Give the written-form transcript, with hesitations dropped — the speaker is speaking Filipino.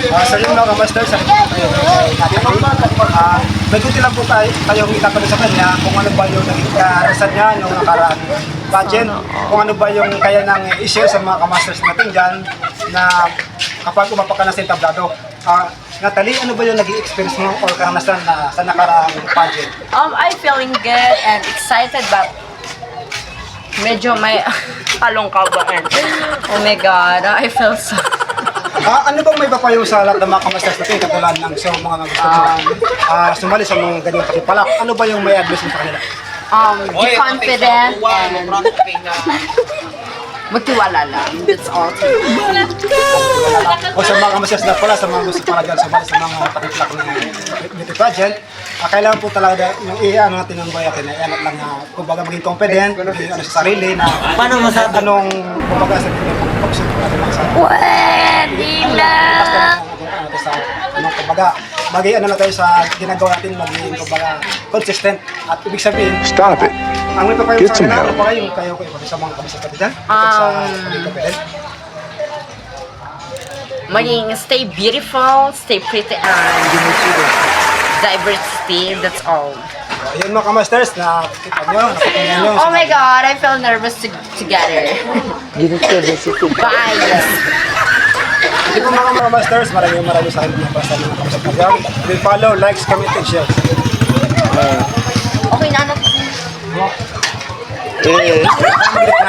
So yun mga kamasters, may kunti lang po tayong itatanong sa kanya kung ano ba yung naging karasan niya noong nakaraang pageant, kung ano ba yung kaya nang i-share sa mga kamasters natin dyan na kapag umapak ka na sa entablado. Natalie, ano ba yung naging experience mo or karanasan na sa nakaraang pageant? I'm feeling good and excited but medyo may kalungkaban. Oh my God, I feel so... Ano bang may papayo sa lahat ng mga kamasters natin katulad ng sa mga gusto mo sumali sa mga ganyang pakipalak? Ano ba yung may advice mo sa kanila? Be confident and magtiwala lang. That's all. O sa mga kamasters na pala, sa mga gusto pala dyan sumali sa mga pakipalak ng beauty pageant, kailangan po talaga yung i-ano natin ng bayatin na i-ano lang na kumbaga maging confident, maging ano sa sarili na paano masabi anong kumbaga sa pag-pagsusunod natin lang sa Pwede na! sa anong kumbaga maging ano na tayo sa ginagawa natin maging kumbaga consistent at ibig sabihin Stop it. ang may papayo Get sa some kanila help. ano pa yung kayo sa mga kamasters natin dyan sa maging confident Maging stay beautiful, stay pretty, and diversity, that's all. Ayun mga kamasters na kita nyo nakapagyan nyo Oh my God, I feel nervous together. Bye! Hindi po mga kamasters, maraming sa akin mga sa mga kamasters na dyan. Please follow, likes, comment, and share. Okay na anak. Comment